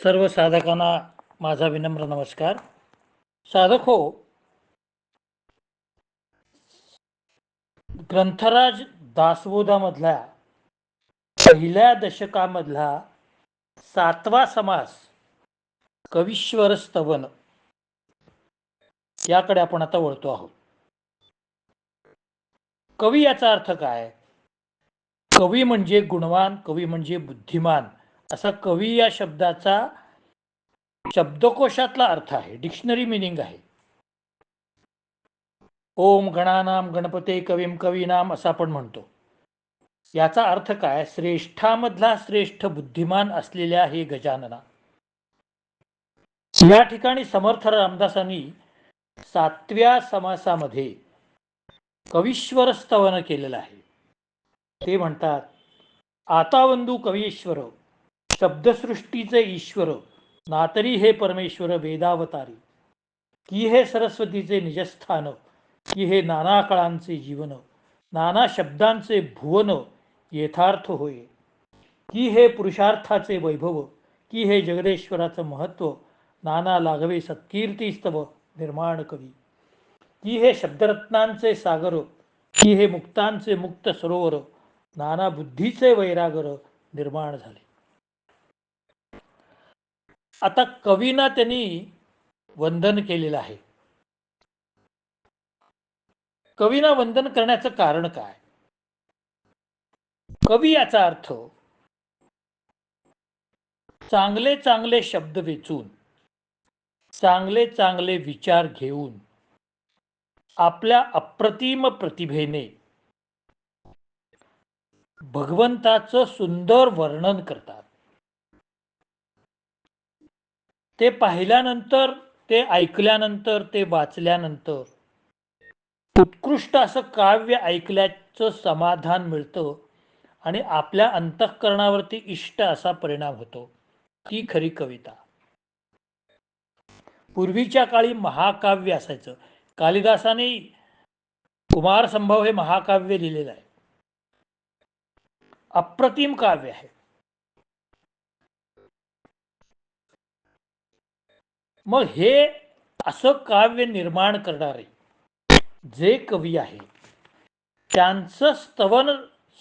सर्व साधकांना माझा विनम्र नमस्कार. साधक हो, ग्रंथराज दासबोधामधल्या पहिल्या दशकामधला 7वा समास कवीश्वर स्तवन याकडे आपण आता वळतो आहोत. कवी याचा अर्थ काय? कवी म्हणजे गुणवान, कवी म्हणजे बुद्धिमान, असा कवी या शब्दाचा शब्दकोशातला अर्थ आहे, डिक्शनरी मिनिंग आहे. ओम गणानाम गणपते कवीम कवीनाम असं आपण म्हणतो. याचा अर्थ काय? श्रेष्ठामधला श्रेष्ठ बुद्धिमान असलेल्या हे गजानना. या ठिकाणी समर्थ रामदासांनी 7व्या समासामध्ये कवीश्वर स्तवन केलेलं आहे. ते म्हणतात, आतावंदू कवीश्वर, शब्दसृष्टीचे ईश्वर, नातरी हे परमेश्वर वेदावतारी, की हे सरस्वतीचे निजस्थान, की हे नाना काळांचे जीवन, नाना शब्दांचे भुवन यथार्थ होय, की हे पुरुषार्थाचे वैभव, की हे जगदेश्वराचं महत्व, नाना लागवे सत्कीर्तीस्तव निर्माण कवी, की हे शब्दरत्नांचे सागर, की हे मुक्तांचे मुक्त सरोवर, नाना बुद्धीचे वैरागर निर्माण झाले. आता कवीना त्यांनी वंदन केलेलं आहे. कवीना वंदन करण्याचं कारण काय? कवी याचा अर्थ चांगले चांगले शब्द वेचून, चांगले चांगले विचार घेऊन, आपल्या अप्रतिम प्रतिभेने भगवंताचं सुंदर वर्णन करतात. ते पाहिल्यानंतर, ते ऐकल्यानंतर, ते वाचल्यानंतर उत्कृष्ट असं काव्य ऐकल्याचं समाधान मिळतं आणि आपल्या अंतःकरणावरती इष्ट असा परिणाम होतो. ती खरी कविता. पूर्वीच्या काळी महाकाव्य असायचं. कालिदासाने कुमार संभव हे महाकाव्य लिहिलेलं आहे. अप्रतिम काव्य आहे. मग हे असं काव्य निर्माण करणारे जे कवी आहे त्यांचं स्तवन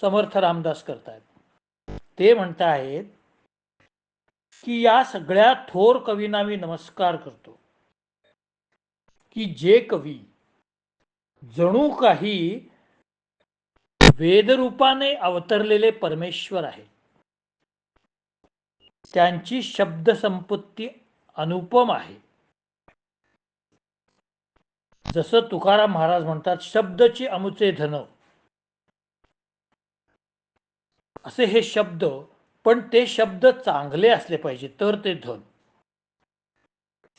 समर्थ रामदास करतायत. ते म्हणतायत की या सगळ्या थोर कवींना मी नमस्कार करतो, की जे कवी जणू काही वेदरूपाने अवतरलेले परमेश्वर आहे. त्यांची शब्दसंपत्ती अनुपम आहे. जसं तुकाराम महाराज म्हणतात, शब्दची अमुचे धन, असे हे शब्द, पण ते शब्द चांगले असले पाहिजे तर ते धन.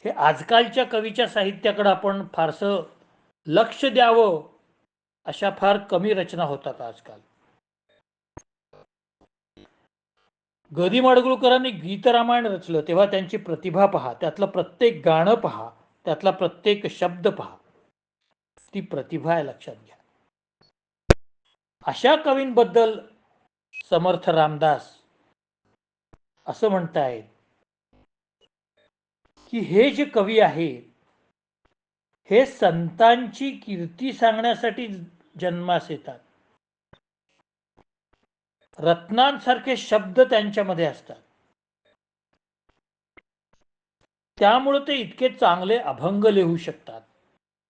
हे आजकालच्या कवीच्या साहित्याकडे आपण फारसं लक्ष द्यावं अशा फार कमी रचना होतात आजकाल. ग. दि. माडगुळकरांनी गीतरामायण रचलं तेव्हा त्यांची प्रतिभा पहा, त्यातलं प्रत्येक गाणं पहा, त्यातला प्रत्येक शब्द पहा, ती प्रतिभा आहे, लक्षात घ्या. अशा कवींबद्दल समर्थ रामदास असं म्हणतायत की हे जे कवी आहेत हे संतांची कीर्ती सांगण्यासाठी जन्मास येतात. रत्नांसारखे शब्द त्यांच्यामध्ये असतात. त्यामुळे ते इतके चांगले अभंग लिहू शकतात,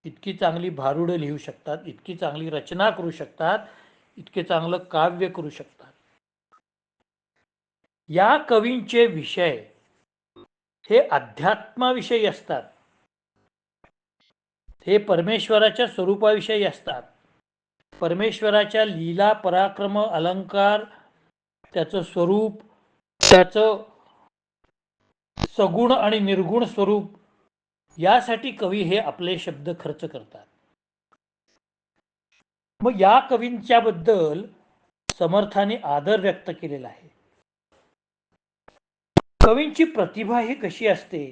इतकी चांगली भारुडं लिहू शकतात, इतकी चांगली रचना करू शकतात, इतके चांगलं काव्य करू शकतात. या कवींचे विषय हे अध्यात्माविषयी असतात. हे परमेश्वराच्या स्वरूपाविषयी असतात. परमेश्वराच्या लीला, पराक्रम, अलंकार, त्याचं स्वरूप, त्याचं सगुण आणि निर्गुण स्वरूप, यासाठी कवी हे आपले शब्द खर्च करतात. मग या कवींच्या बद्दल समर्थाने आदर व्यक्त केलेला आहे. कवींची प्रतिभा ही कशी असते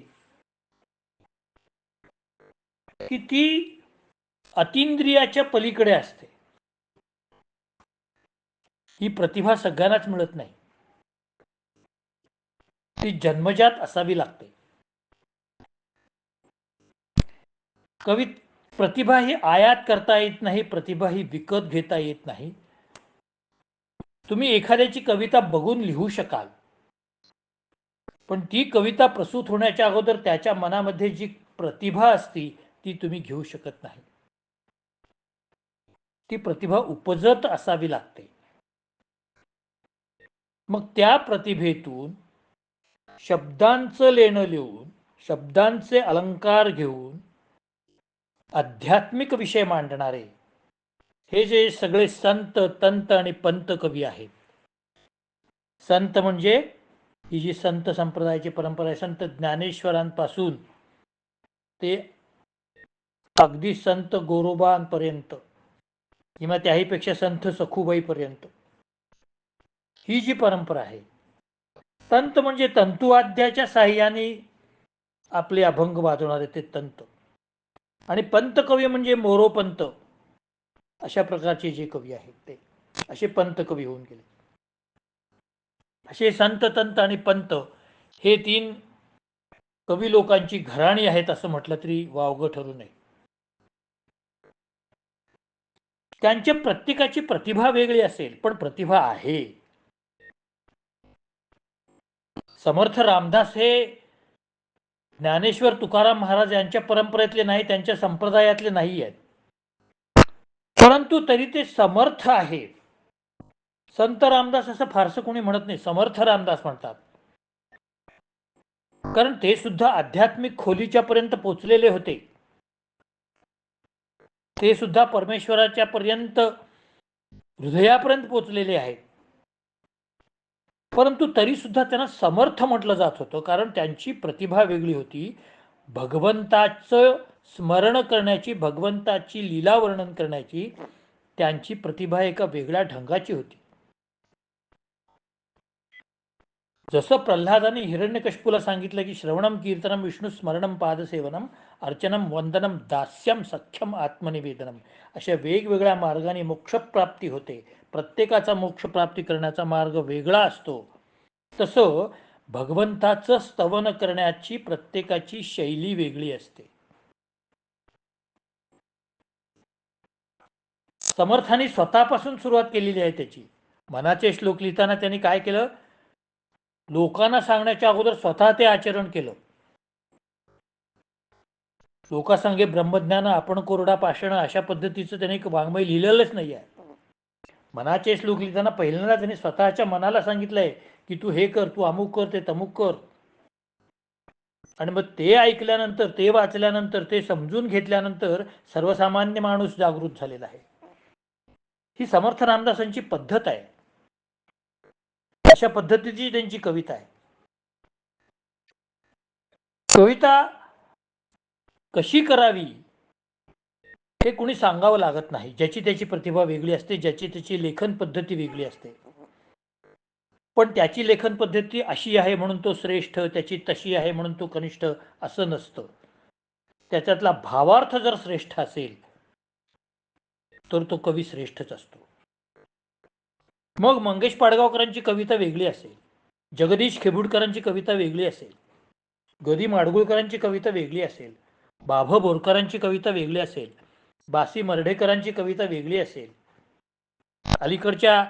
की ती अतींद्रियाच्या पलीकडे असते. ही प्रतिभा सगळ्यांनाच मिळत नाही. ती जन्मजात असावी लागते. कवी प्रतिभा ही आयात करता येत नाही, प्रतिभा ही विकत घेता येत नाही. तुम्ही एखाद्याची कविता बघून लिहू शकाल, पण ती कविता प्रसूत होण्याच्या अगोदर त्याच्या मनामध्ये जी प्रतिभा असती ती तुम्ही घेऊ शकत नाही. ती प्रतिभा उपजत असावी लागते. मग त्या प्रतिभेतून शब्दांचं लेणं लिहून, शब्दांचे अलंकार घेऊन आध्यात्मिक विषय मांडणारे हे जे सगळे संत, तंत आणि पंत कवी आहेत. संत म्हणजे ही जी संत संप्रदायाची परंपरा आहे, संत ज्ञानेश्वरांपासून ते अगदी संत गोरोबांपर्यंत किंवा त्याहीपेक्षा संत सखुबाईपर्यंत ही जी परंपरा आहे. तंत म्हणजे तंतुवाद्याच्या साह्याने आपले अभंग वाजवणारे ते तंत, आणि पंत कवी म्हणजे मोरोपंत अशा प्रकारचे जे कवी आहेत ते असे पंत कवी होऊन गेले. असे संत, तंत आणि पंत हे तीन कवी लोकांची घराणी आहेत असं म्हटलं तरी वावगं ठरू नये. त्यांच्या प्रत्येकाची प्रतिभा वेगळी असेल, पण प्रतिभा आहे. समर्थ रामदास हे ज्ञानेश्वर तुकाराम महाराज यांच्या परंपरेतले नाही, त्यांच्या संप्रदायातले नाही आहेत, परंतु तरी ते समर्थ आहेत. संत रामदास असं फारसं कोणी म्हणत नाही, समर्थ रामदास म्हणतात, कारण ते सुद्धा आध्यात्मिक खोलीच्या पर्यंत पोचलेले होते. ते सुद्धा परमेश्वराच्या पर्यंत हृदयापर्यंत पोचलेले आहेत, परंतु तरी सुद्धा त्यांना समर्थ म्हटलं जात होतं, कारण त्यांची प्रतिभा वेगळी होती. भगवंताचं स्मरण करण्याची, भगवंताची लीला वर्णन करण्याची त्यांची प्रतिभा एका वेगळ्या ढंगाची होती. जसं प्रल्हादाने हिरण्यकशिपूला सांगितलं की श्रवणम कीर्तनम विष्णू स्मरणम पादसेवनम अर्चनम वंदनम दास्यम सख्यम आत्मनिवेदनम, अशा वेगवेगळ्या मार्गाने मोक्षप्राप्ती होते. प्रत्येकाचा मोक्षप्राप्ती करण्याचा मार्ग वेगळा असतो. तसं भगवंताचं स्तवन करण्याची प्रत्येकाची शैली वेगळी असते. समर्थांनी स्वतःपासून सुरुवात केलेली आहे त्याची. मनाचे श्लोक लिहिताना त्यांनी काय केलं, लोकांना सांगण्याच्या अगोदर स्वतः ते आचरण केलं. लोकांसंगे ब्रह्मज्ञान आपण कोरडा पाषाण अशा पद्धतीचं त्याने एक वाङ्मय लिहिलेलंच नाही आहे. मनाचे श्लोक लिहिताना पहिल्यांदा त्यांनी स्वतःच्या मनाला सांगितलंय की तू हे कर, तू अमुक कर, ते तमुक कर, आणि मग ते ऐकल्यानंतर, ते वाचल्यानंतर, ते समजून घेतल्यानंतर सर्वसामान्य माणूस जागृत झालेला आहे. ही समर्थ रामदासांची पद्धत आहे. अशा पद्धतीची त्यांची कविता आहे. कविता कशी करावी हे कुणी सांगावं लागत नाही. ज्याची त्याची प्रतिभा वेगळी असते, ज्याची त्याची लेखन पद्धती वेगळी असते. पण त्याची लेखन पद्धती अशी आहे म्हणून तो श्रेष्ठ, त्याची तशी आहे म्हणून तो कनिष्ठ असं नसतं. त्याच्यातला भावार्थ जर श्रेष्ठ असेल तर तो कवी श्रेष्ठच असतो. मग मंगेश पाडगावकरांची कविता वेगळी असेल, जगदीश खेबुडकरांची कविता वेगळी असेल, गदी माडगुळकरांची कविता वेगळी असेल, बाभ बोरकरांची कविता वेगळी असेल, बासी मर्ढेकरांची कविता वेगळी असेल, अलीकडच्या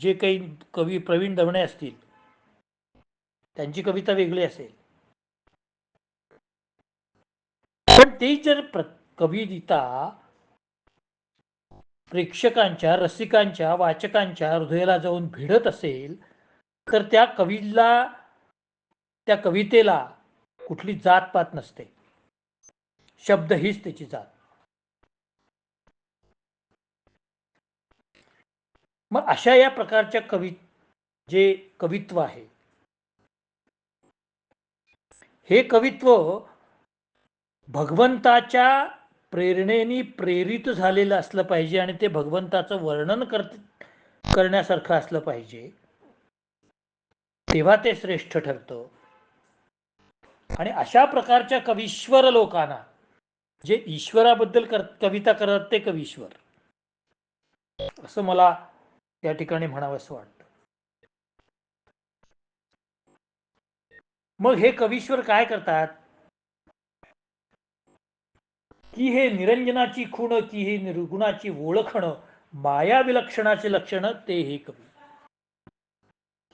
जे काही कवी प्रवीण दवणे असतील त्यांची कविता वेगळी असेल, पण ते जर कविता प्रेक्षकांच्या, रसिकांच्या, वाचकांच्या हृदयाला जाऊन भिडत असेल तर त्या कवीला, त्या कवितेला कुठली जातपात नसते. शब्द हीच त्याची जात. मग अशा या प्रकारच्या जे कवित्व आहे, हे कवित्व भगवंताच्या प्रेरणेने प्रेरित झालेलं असलं पाहिजे आणि ते भगवंताचं वर्णन करण्यासारखं असलं पाहिजे, तेव्हा ते श्रेष्ठ ठरतं. आणि अशा प्रकारच्या कवीश्वर लोकांना, जे ईश्वराबद्दल कविता करतात ते कवीश्वर, असं मला या ठिकाणी म्हणावंसं वाटतं. मग हे कवीश्वर काय करतात की हे निरंजनाची खूण की हे निर्गुणाची ओळखणं माया विलक्षणाचे लक्षण ते हे कवी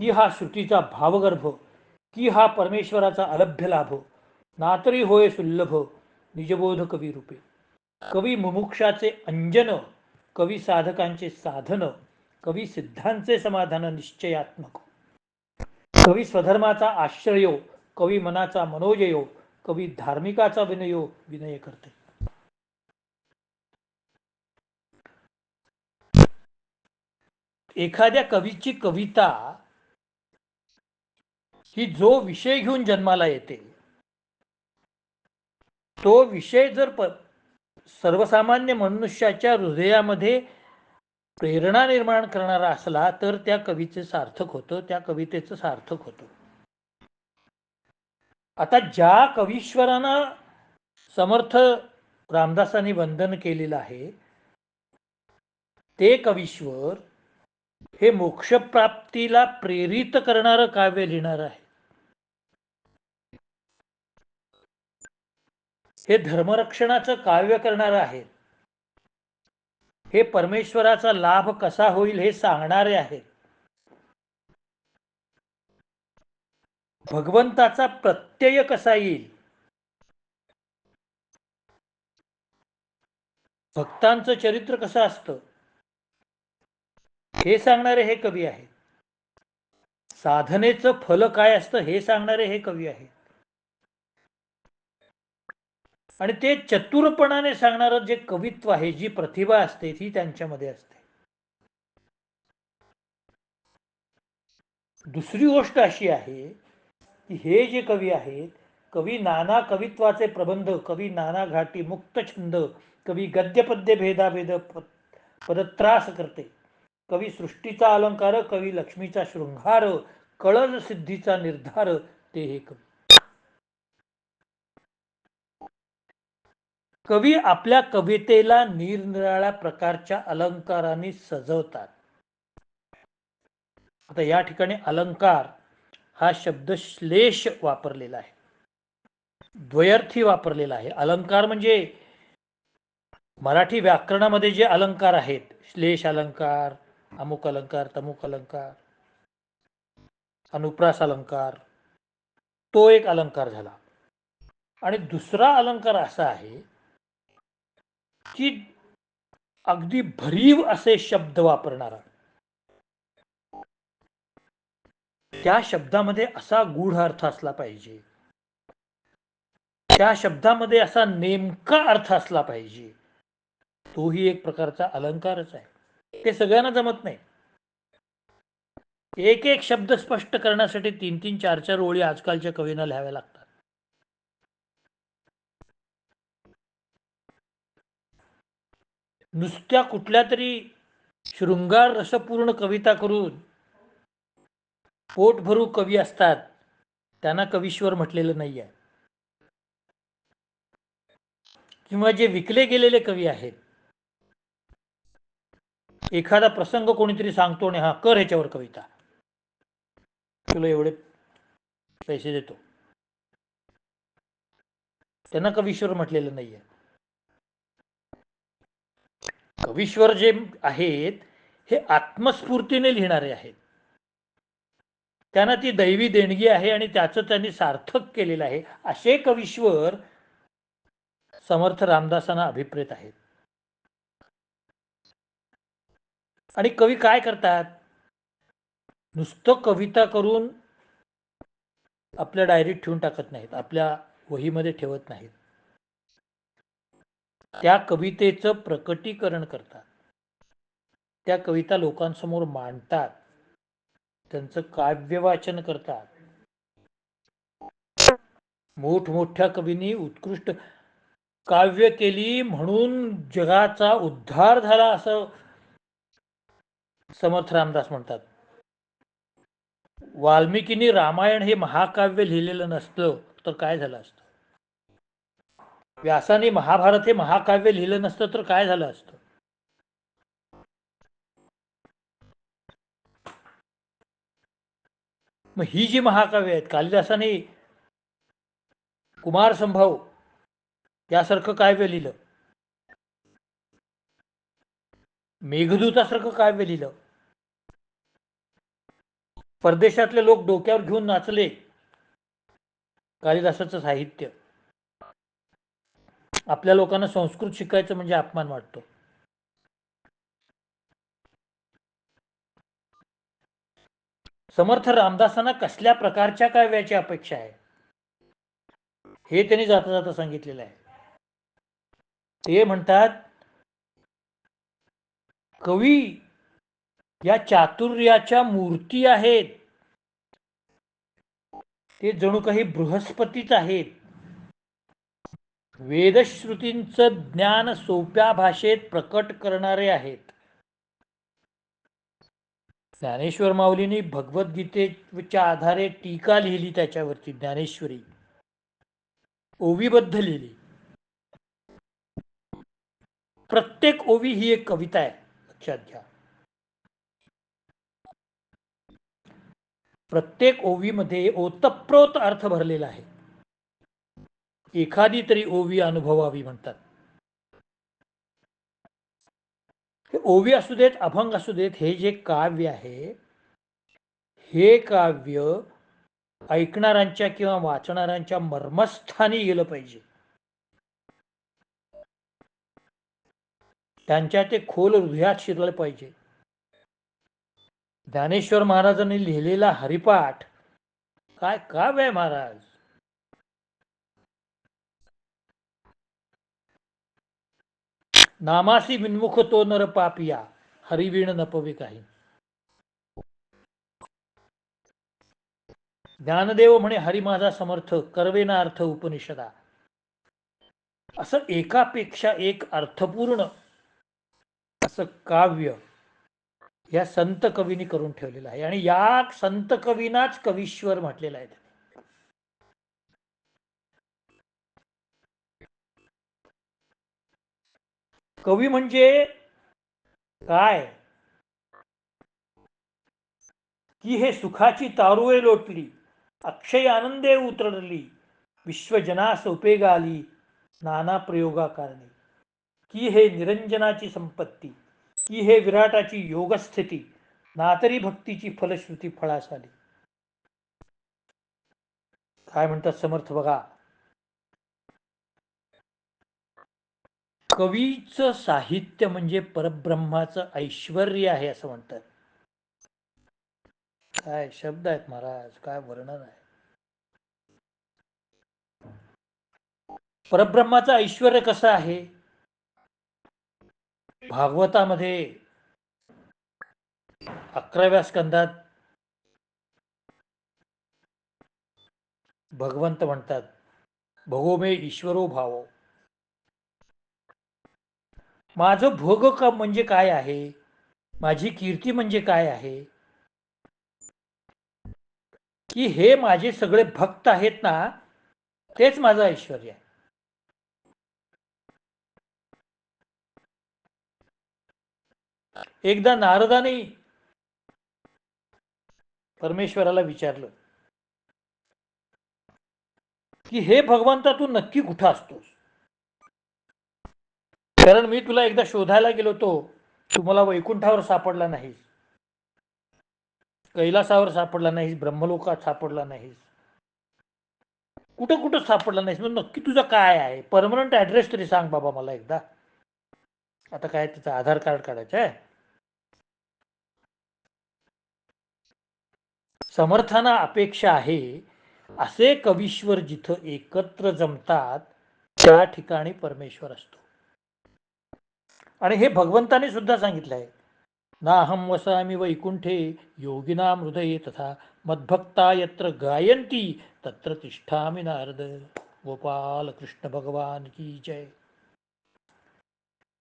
की हा श्रुतीचा भावगर्भ की हा परमेश्वराचा अलभ्य लाभ नातरी होय सुल्लभ निजबोध कवी रूपे कवी मुमुक्षाचे अंजन कवी साधकांचे साधन कवी सिद्धांचे समाधान निश्चयात्मक कवी स्वधर्माचा आश्रयो कवी मनाचा मनोजयो कवी धार्मिकाचा विनयो विनय करते. एखाद्या कवीची कविता ही जो विषय घेऊन जन्माला येते तो विषय जर सर्वसामान्य मनुष्याच्या हृदयामध्ये प्रेरणा निर्माण करणारा असला तर त्या कवीचे सार्थक होतं, त्या कवितेचं सार्थक होतं. आता ज्या कवीश्वरानं समर्थ रामदासांनी वंदन केलेलं आहे ते कवीश्वर हे मोक्षप्राप्तीला प्रेरित करणारं काव्य लिहिणार आहे. हे धर्मरक्षणाचं काव्य करणार आहे. हे परमेश्वराचा लाभ कसा होईल हे सांगणारे आहेत. भगवंताचा प्रत्यय कसा येईल, भक्तांचं चरित्र कसं असतं हे सांगणारे हे कवी आहेत. साधनेचं फल काय असतं हे सांगणारे हे कवी आहेत. आणि ते चतुरपणाने सांगणारं जे कवित्व आहे, जी प्रतिभा असते ती त्यांच्यामध्ये असते. दुसरी गोष्ट अशी आहे की हे जे कवी आहेत, कवी नाना कवित्वाचे प्रबंध, कवी नाना घाटी मुक्त छंद, कवी गद्यपद्य भेदाभेद पदत्रास करते, कवी सृष्टीचा अलंकार, कवी लक्ष्मीचा शृंगार, कळल सिद्धीचा निर्धार ते हे कवी. कवी आपल्या कवितेला निरनिराळ्या प्रकारच्या अलंकारांनी सजवतात. आता या ठिकाणी अलंकार हा शब्द श्लेष वापरलेला आहे, द्वयर्थी वापरलेला आहे. अलंकार म्हणजे मराठी व्याकरणामध्ये जे अलंकार आहेत, श्लेष अलंकार, अमुक अलंकार, तमुक अलंकार, अनुप्रास अलंकार, तो एक अलंकार झाला. आणि दुसरा अलंकार असा आहे की अगदी भरीव असे शब्द वापरणारा, त्या शब्दामध्ये असा गूढ अर्थ असला पाहिजे, त्या शब्दामध्ये असा नेमका अर्थ असला पाहिजे, तोही एक प्रकारचा अलंकारच आहे. ते सगळ्यांना जमत नाही. एक एक शब्द स्पष्ट करण्यासाठी 3-3, 4-4 ओळी आजकालच्या कवींना लिहाव्या लागतात. नुसत्या कुठल्या तरी शृंगार रसपूर्ण कविता करून पोटभरू कवी असतात, त्यांना कवीश्वर म्हटलेलं नाही आहे. किंवा जे विकले गेलेले कवी आहेत, एखादा प्रसंग कोणीतरी सांगतो आणि हा कर ह्याच्यावर कविता, तुला एवढे पैसे देतो, त्यांना कवीश्वर म्हटलेलं नाही आहे. कवीश्वर जे आहेत हे आत्मस्फूर्तीने लिहिणारे आहेत, त्यांना ती दैवी देणगी आहे आणि त्याचं त्यांनी सार्थक केलेलं आहे. असे कवीश्वर समर्थ रामदासांना अभिप्रेत आहेत. आणि कवी काय करतात, नुसतं कविता करून आपल्या डायरीत ठेवून टाकत नाहीत, आपल्या वहीमध्ये ठेवत नाहीत, त्या कवितेचं प्रकटीकरण करतात, त्या कविता लोकांसमोर मांडतात, त्यांचं काव्य वाचन करतात. मोठमोठ्या कवींनी उत्कृष्ट काव्य केली म्हणून जगाचा उद्धार झाला असं समर्थ रामदास म्हणतात. वाल्मिकींनी रामायण हे महाकाव्य लिहिलेलं नसतं तर काय झालं असतं, व्यासाने महाभारत हे महाकाव्य लिहिलं नसतं तर काय झालं असतं. मग ही जी महाकाव्य आहेत, कालिदासाने कुमार संभव यासारखं काव्य लिहिलं, मेघदूतासारखं काव्य लिहिलं, परदेशातले लोक डोक्यावर घेऊन नाचले कालिदासाचं साहित्य. आपल्या लोकांना संस्कृत शिकायचं म्हणजे अपमान वाटतो. समर्थ रामदासांना कसल्या प्रकारच्या काव्याची अपेक्षा आहे हे त्यांनी जाता जाता सांगितलेलं आहे. ते म्हणतात, कवी या चातुर्याच्या मूर्ती आहेत, ते जणू काही बृहस्पतीच आहेत. वेदश्रुतींचं ज्ञान सोप्या भाषेत प्रकट करणारे आहेत. ज्ञानेश्वर माऊलींनी भगवद्गीतेच्या आधारे टीका लिहिली, त्याच्यावरती ज्ञानेश्वरी ओवीबद्ध लिहिली. प्रत्येक ओवी ही एक कविता आहे, लक्षात घ्या. प्रत्येक ओवीमध्ये ओतप्रोत अर्थ भरलेला आहे. एखादी तरी ओवी अनुभवावी म्हणतात. ओवी असू देत, अभंग असू देत, हे जे काव्य आहे, हे काव्य ऐकणाऱ्यांच्या किंवा वाचणाऱ्यांच्या मर्मस्थानी गेलं पाहिजे. त्यांच्या ते खोल हृदयात शिरलं पाहिजे. ज्ञानेश्वर महाराजांनी लिहिलेला हरिपाठ काय काव्य आहे महाराज. नामासी विन्मुख तो नर पापिया, हरिवीण नपवे काही. ज्ञानदेव म्हणे हरी माझा समर्थ, करवेना अर्थ उपनिषदा. असं एकापेक्षा एक अर्थपूर्ण असं काव्य या संत कवींनी करून ठेवलेलं आहे. आणि या संत कवींनाच कवीश्वर म्हटलेलं आहे. कवी म्हणजे काय की हे सुखाची तारुळे लोटली, अक्षय आनंदे उतरली, विश्वजनास उपेगा आली, नाना प्रयोगा कारणे. की हे निरंजनाची संपत्ती, की हे विराटाची योगस्थिती, नातरी भक्तीची फलश्रुती फळास आली. काय म्हणतात समर्थ बघा, कवीचं साहित्य म्हणजे परब्रह्माचं ऐश्वर्य आहे असं म्हणतात. काय शब्द आहेत महाराज, काय वर्णन आहे. परब्रह्माचं ऐश्वर्य कसं आहे. भागवतामध्ये 11व्या स्कंदात भगवंत म्हणतात, भगो मे ईश्वरो भावो. माझं भोग का म्हणजे काय आहे, माझी कीर्ती म्हणजे काय आहे, की हे माझे सगळे भक्त आहेत ना, तेच माझं ऐश्वर्य आहे. एकदा नारदाने परमेश्वराला विचारलं की हे भगवंता तू नक्की कुठं असतोस. कारण मी तुला एकदा शोधायला गेलो तो तू मला वैकुंठावर सापडला नाहीस, कैलासावर सापडला नाहीस, ब्रह्मलोकात सापडला नाहीस, कुठं कुठं सापडला नाहीस. मग नक्की तुझं काय आहे, परमनंट ऍड्रेस तरी सांग बाबा मला एकदा. आता काय तिचं आधार कार्ड काढायचं आहे. समर्थांना अपेक्षा आहे असे कवीश्वर जिथं एकत्र जमतात त्या ठिकाणी परमेश्वर असतो. आणि हे भगवंताने सुद्धा सांगितलं आहे, नाहम वसामी वैकुंठे योगिनाम हृदये तथा मद्भक्ता यत्र गायंती तत्र तिष्ठामि नारद. गोपाल कृष्ण भगवान की जय.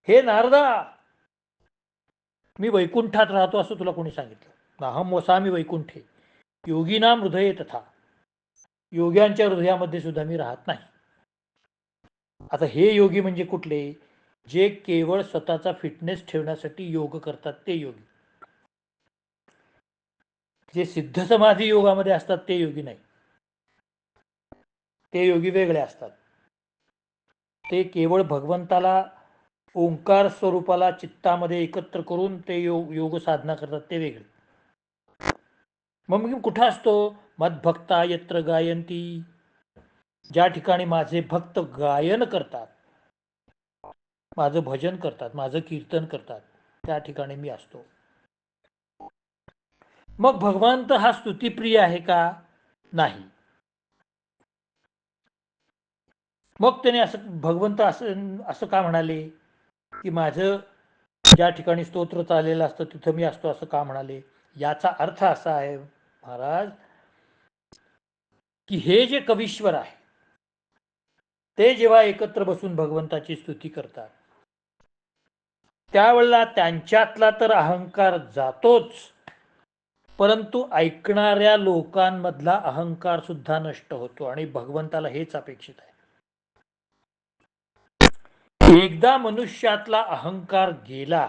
हे नारदा, मी वैकुंठात राहतो असं तुला कोणी सांगितलं. नाहम वसामी वैकुंठे योगिनाम हृदये तथा, योग्यांच्या हृदयामध्ये सुद्धा मी राहत नाही. आता हे योगी म्हणजे कुठले, जे केवळ स्वतःचा फिटनेस ठेवण्यासाठी योग करतात ते योगी. जे सिद्ध समाधी योगामध्ये असतात ते योगी नाही. ते योगी वेगळे असतात. ते केवळ भगवंताला ओंकार स्वरूपाला चित्तामध्ये एकत्र करून ते योग साधना करतात, ते वेगळे. मग मी कुठं असतो? मद्भक्ता यत्र गायंती, ज्या ठिकाणी माझे भक्त गायन करतात, माझं भजन करतात, माझं कीर्तन करतात, त्या ठिकाणी मी असतो. मग भगवंत हा स्तुतिप्रिय आहे का? नाही. मग त्याने असं भगवंत असं का म्हणाले की माझं ज्या ठिकाणी स्तोत्र चाललेलं असतं तिथं मी असतो, असं का म्हणाले? याचा अर्थ असा आहे महाराज, की हे जे कवीश्वर आहे ते जेव्हा एकत्र बसून भगवंताची स्तुती करतात त्यावेळेला त्यांच्यातला तर अहंकार जातोच, परंतु ऐकणाऱ्या लोकांमधला अहंकार सुद्धा नष्ट होतो आणि भगवंताला हेच अपेक्षित आहे. एकदा मनुष्यातला अहंकार गेला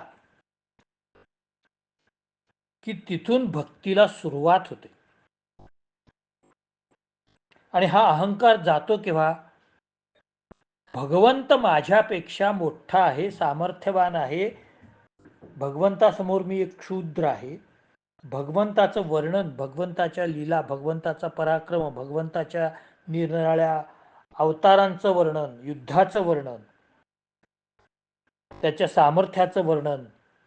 की तिथून भक्तीला सुरुवात होते. आणि हा अहंकार जातो केव्हा? भगवंत माझ्यापेक्षा मोठा आहे, सामर्थ्यवान आहे, भगवंतासमोर मी एक क्षुद्र आहे. भगवंताचं वर्णन, भगवंताच्या लीला, भगवंताचा पराक्रम, भगवंताच्या निरनिराळ्या अवतारांचं वर्णन, युद्धाचं वर्णन, त्याच्या सामर्थ्याचं वर्णन,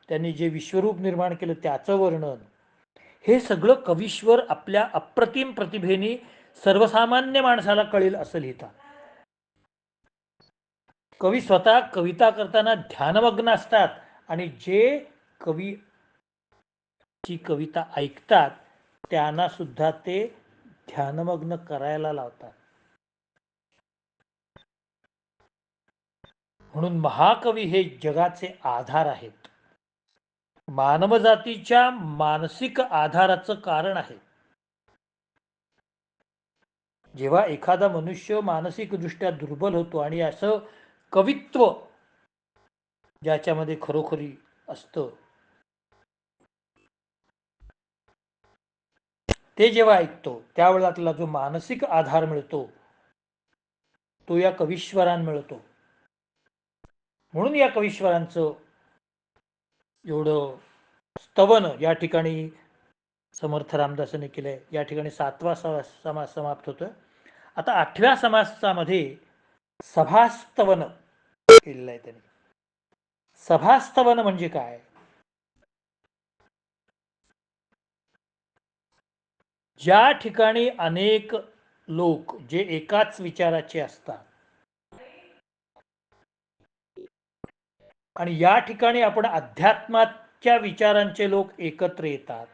त्यांनी जे विश्वरूप निर्माण केलं त्याचं वर्णन, हे सगळं कवीश्वर आपल्या अप्रतिम प्रतिभेने सर्वसामान्य माणसाला कळेल असं लिहितात. कवी स्वतः कविता करताना ध्यानमग्न असतात आणि जे कवीची कविता ऐकतात त्यांना सुद्धा ते ध्यानमग्न करायला लावतात. म्हणून महाकवी हे जगाचे आधार आहेत, मानवजातीच्या मानसिक आधाराचं कारण आहे. जेव्हा एखादा मनुष्य मानसिकदृष्ट्या दुर्बल होतो आणि असं कवित्व ज्याच्यामध्ये खरोखरी असतं ते जेव्हा ऐकतो त्यावेळेला त्याला जो मानसिक आधार मिळतो तो या कवीश्वरांना मिळतो. म्हणून या कवीश्वरांचं एवढं स्तवन या ठिकाणी समर्थ रामदासांनी केलंय. या ठिकाणी 7वा समास समाप्त होतोय. आता 8व्या समासामध्ये सभास्तवन केलेलं आहे त्यांनी. सभास्तवन म्हणजे काय? ज्या ठिकाणी अनेक लोक जे एकाच विचाराचे असतात आणि या ठिकाणी आपण अध्यात्माच्या विचारांचे लोक एकत्र येतात,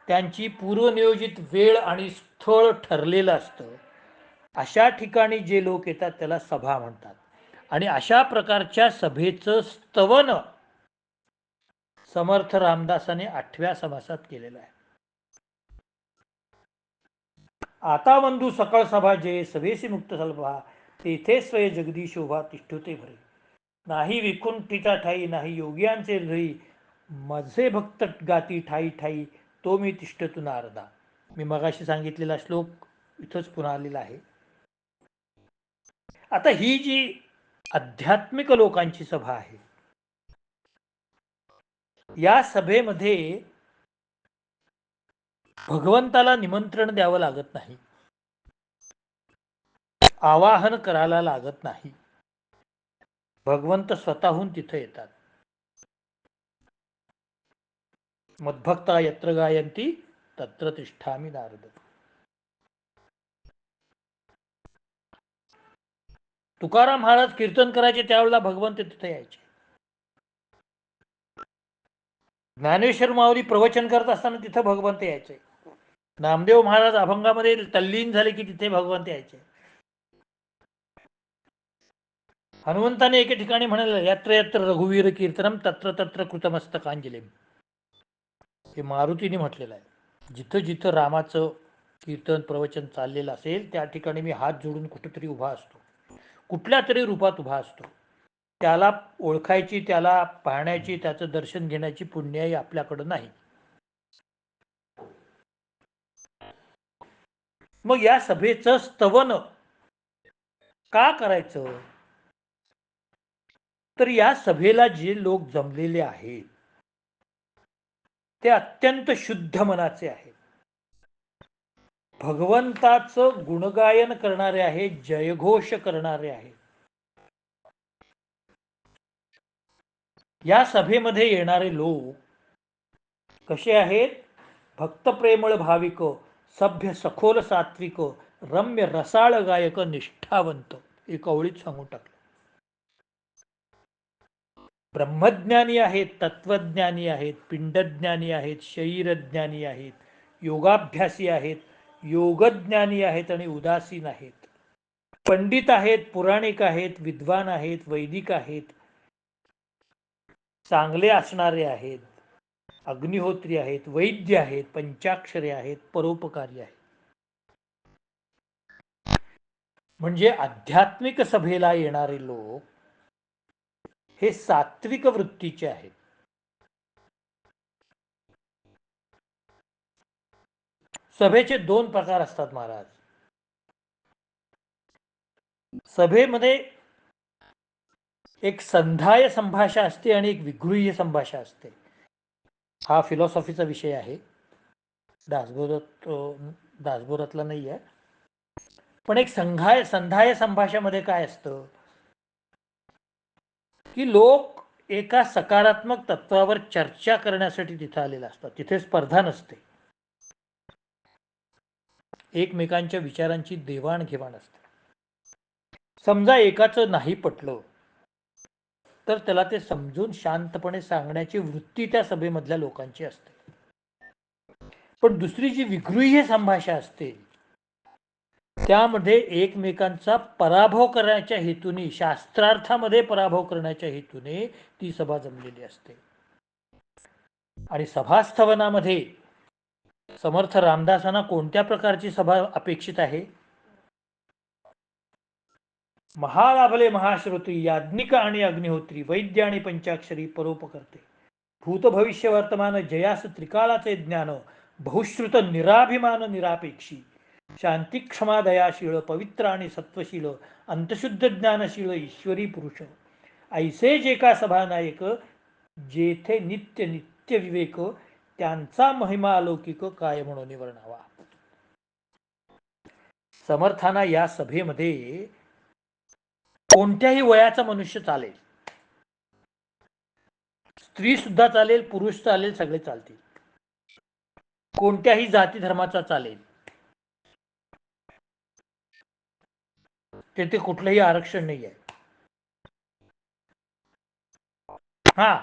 त्यांची पूर्वनियोजित वेळ आणि स्थळ ठरलेलं असतं, अशा ठिकाणी जे लोक येतात त्याला सभा म्हणतात. आणि अशा प्रकारच्या सभेचं स्तवन समर्थ रामदासाने 8व्या समासात केलेलं आहे. आता बंधू सकळ सभा जे सभेसी मुक्त सभा, तेथे स्वय जगदीश शोभा तिष्ठते भरे. नाही विकुंठिता ठाई, नाही योग्यांचे हृदयी, माझे भक्त गाती ठाई ठाई, तो मी तिष्ठतू नारदा. मी मगाशी सांगितलेला श्लोक इथंच पुन्हा आलेला आहे. आता ही जी आध्यात्मिक लोकांची सभा आहे, या सभेमध्ये भगवंताला निमंत्रण द्यावं लागत नाही, आवाहन करायला लागत नाही. भगवंत स्वतःहून तिथे येतात. मद्भक्ता यत्र गायंती तत्र तिष्ठामि नारद. तुकाराम महाराज कीर्तन करायचे त्यावेळेला भगवंत तिथे यायचे. ज्ञानेश्वर माऊली प्रवचन करत असताना तिथे भगवंत यायचे. नामदेव महाराज अभंगामध्ये तल्लीन झाले की तिथे भगवंत यायचे. हनुमंताने एके ठिकाणी म्हणाले, यत्र यत्र रघुवीर कीर्तनम तत्र तत्र कृतमस्तकांजलीम. हे मारुतीने म्हटलेलं आहे. जिथं जिथं रामाचं कीर्तन प्रवचन चाललेलं असेल त्या ठिकाणी मी हात जोडून कुठेतरी उभा असतो, कुठल्या तरी रूपात उभा असतो. त्याला ओळखायची, त्याला पाहण्याची, त्याचं दर्शन घेण्याची पुण्याई आपल्याकडं नाही. मग या सभेचं स्तवन का करायचं? तर या सभेला जे लोक जमलेले आहेत ते अत्यंत शुद्ध मनाचे आहेत. भगवंताचं गुणगायन करणारे आहेत, जयघोष करणारे आहेत. या सभेमध्ये येणारे लोक कसे आहेत? भक्तप्रेमळ भाविक, सभ्य सखोल सात्विक, रम्य रसाळ गायक, निष्ठावंत. एका ओळीत सांगून टाकलं. ब्रह्मज्ञानी आहेत, तत्वज्ञानी आहेत, पिंडज्ञानी आहेत, शरीरज्ञानी आहेत, योगाभ्यासी आहेत, योगज्ञानी आहेत आणि उदासीन आहेत. पंडित आहेत, पुराणिक आहेत, विद्वान आहेत, वैदिक आहेत, चांगले असणारे आहेत, अग्निहोत्री आहेत, वैद्य आहेत, पंचाक्षरे आहेत, परोपकारी आहेत. म्हणजे आध्यात्मिक सभेला येणारे लोक हे सात्विक वृत्तीचे आहेत. सभेचे दोन प्रकार असतात महाराज. सभेमध्ये एक संधाय संभाषा असते आणि एक विगृह्य संभाषा असते. हा फिलॉसॉफीचा विषय आहे, दासबोधातला नाही आहे. पण एक संधाय संभाषामध्ये काय असतं की लोक एका सकारात्मक तत्वावर चर्चा करण्यासाठी तिथे आलेले असतात. तिथे स्पर्धा नसते, एकमेकांच्या विचारांची देवाणघेवाण असते. समजा एकाचं नाही पटलं तर त्याला ते समजून शांतपणे सांगण्याची वृत्ती त्या सभेमधल्या लोकांची असते. पण दुसरी जी विगृह्य संभाषा असते त्यामध्ये एकमेकांचा पराभव करण्याच्या हेतूने, शास्त्रार्थामध्ये पराभव करण्याच्या हेतूने ती सभा जमलेली असते. आणि सभास्थवनामध्ये समर्थ रामदासांना कोणत्या प्रकारची सभा अपेक्षित आहे? महालाभले महाश्रोत्री, याज्ञिक आणि अग्निहोत्री, वैद्य आणि पंचाक्षरी, परोपकर्ते, भूत भविष्य वर्तमान जयास त्रिकाळाचे ज्ञान, बहुश्रुत निराभिमान निरापेक्षी, शांती क्षमा दयाशील, पवित्र आणि सत्वशील, अंतशुद्ध ज्ञानशील, ईश्वरी पुरुष, ऐसे जे का सभानायक, जेथे नित्य नित्य विवेक, त्यांचा महिमा अलौकिक काय म्हणून वर्णावा. समर्थांना या सभेमध्ये कोणत्याही वयाचा मनुष्य चालेल, स्त्री सुद्धा चालेल, पुरुष चालेल, सगळे चालतील. कोणत्याही जाती धर्माचा चालेल, तेथे कुठलंही आरक्षण नाही आहे. हा,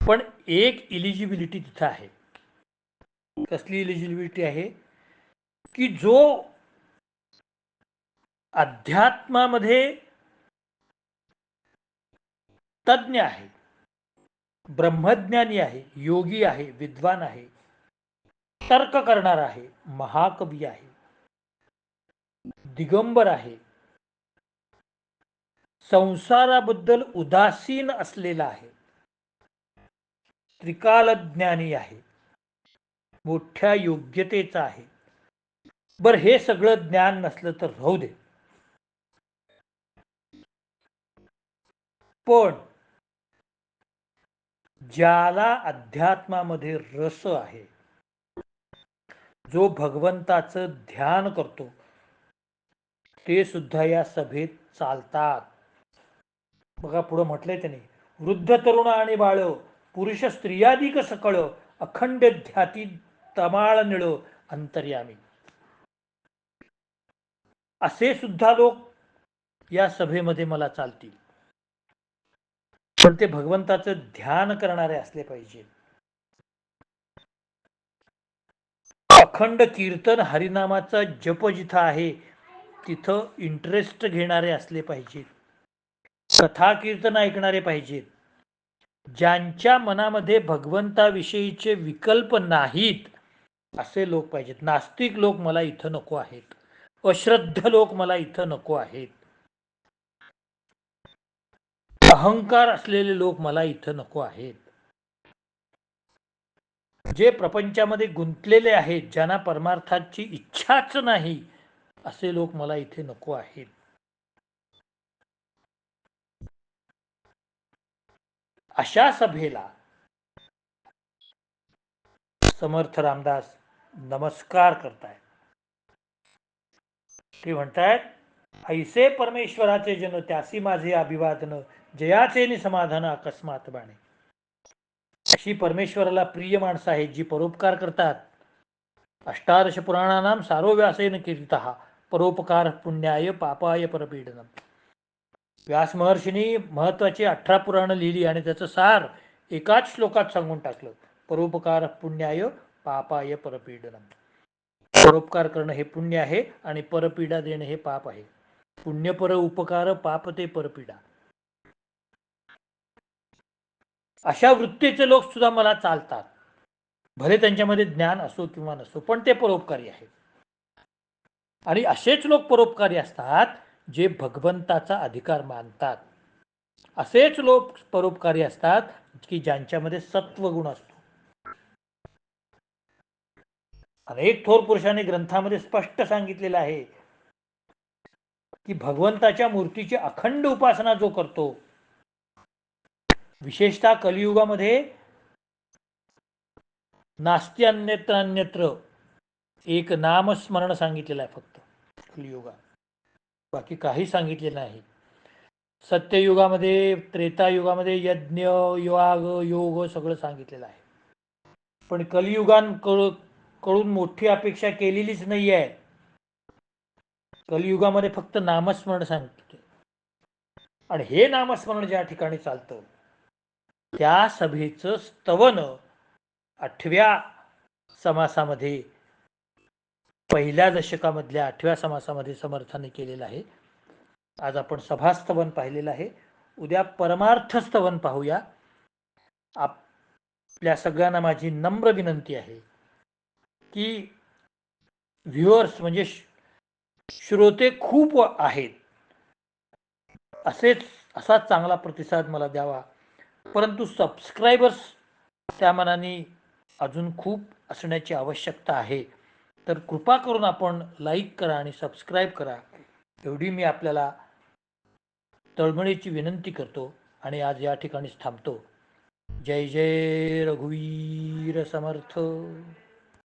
पण एक इलिजिबिलिटी तिथं आहे. कसली इलिजिबिलिटी आहे? की जो अध्यात्मामध्ये तज्ञ आहे, ब्रह्मज्ञानी आहे, योगी आहे, विद्वान आहे, तर्क करणार आहे, महाकवी आहे, दिगंबर आहे, संसाराबद्दल उदासीन असलेला आहे, त्रिकालज्ञानी आहे, मोठ्या योग्यतेचा आहे. बरं, हे सगळं ज्ञान नसलं तर राहू दे, पण ज्याला अध्यात्मामध्ये रस आहे, जो भगवंताचं ध्यान करतो, ते सुद्धा या सभेत चालतात. बघा पुढे म्हटलंय त्याने, वृद्ध तरुण आणि बाळ, पुरुष स्त्रियाधिक सकळ, अखंड ध्याती तमाळ निळ, अंतर्यामी, असे सुद्धा लोक या सभेमध्ये मला चालतील. पण ते भगवंताचं ध्यान करणारे असले पाहिजे. अखंड कीर्तन हरिनामाचा जप जिथं आहे तिथं इंटरेस्ट घेणारे असले पाहिजेत. कथा कीर्तन ऐकणारे पाहिजेत. ज्यांच्या मनामध्ये भगवंताविषयीचे विकल्प नाहीत असे लोक पाहिजेत. नास्तिक लोक मला इथं नको आहेत, अश्रद्ध लोक मला इथं नको आहेत, अहंकार असलेले लोक मला इथं नको आहेत. जे प्रपंचामध्ये गुंतलेले आहेत, ज्यांना परमार्थाची इच्छाच नाही, असे लोक मला इथे नको आहेत. अशा सभेला समर्थ रामदास नमस्कार करतायत. ते म्हणतायत, ऐसे परमेश्वराचे जन त्यासी माझे अभिवादन, जयाचे नि समाधान अकस्मात बाणे. अशी परमेश्वराला प्रिय माणसं आहेत जी परोपकार करतात. अष्टादश पुराणानाम सारो व्यासेन कीर्तितः परोपकार पुण्याय पापाय परपीडनम. व्यास महर्षींनी महत्वाची 18 पुराणं लिहिली आणि त्याचं सार एकाच श्लोकात सांगून टाकलं. परोपकार पुण्याय पापाय परपीडनम. परोपकार करणं हे पुण्य आहे आणि परपीडा देणं हे पाप आहे. पुण्य पर उपकार, पाप ते परपीडा. अशा वृत्तीचे लोक सुद्धा मला चालतात. भले त्यांच्यामध्ये ज्ञान असो किंवा नसो, पण ते परोपकारी आहेत. आणि असेच लोक परोपकारी असतात जे भगवंताचा अधिकार मानतात. असेच लोक परोपकारी असतात की ज्यांच्यामध्ये सत्वगुण असतो. अनेक थोर पुरुषांनी ग्रंथामध्ये स्पष्ट सांगितलेलं आहे की भगवंताच्या मूर्तीची अखंड उपासना जो करतो, विशेषतः कलियुगामध्ये नास्ति अन्यत्र अन्यत्र एक नामस्मरण सांगितलेलं आहे फक्त कलियुगात, बाकी काही सांगितले नाही. सत्ययुगामध्ये, त्रेतायुगामध्ये यज्ञ, याग, योग सगळं सांगितलेलं आहे. पण कलियुगांकडून मोठी अपेक्षा केलेलीच नाही आहे. कलियुगामध्ये फक्त नामस्मरण सांगते. आणि हे नामस्मरण ज्या ठिकाणी चालतं त्या सभेचं स्तवन 8व्या समासामध्ये, पहिल्या दशकामधल्या 8व्या समासामध्ये समर्थाने केलेलं आहे. आज आपण सभास्तवन पाहिलेलं आहे. उद्या परमार्थ स्तवन पाहूया. आपल्या सगळ्यांना माझी नम्र विनंती आहे की व्ह्युअर्स म्हणजे श्रोते खूप आहेत, असा चांगला प्रतिसाद मला द्यावा. परंतु सबस्क्रायबर्स त्या मानाने अजून खूप असण्याची आवश्यकता आहे. तर कृपा करून आपण लाईक करा आणि सबस्क्राईब करा, एवढी मी आपल्याला तळमळीची विनंती करतो आणि आज या ठिकाणीच थांबतो. जय जय रघुवीर समर्थ.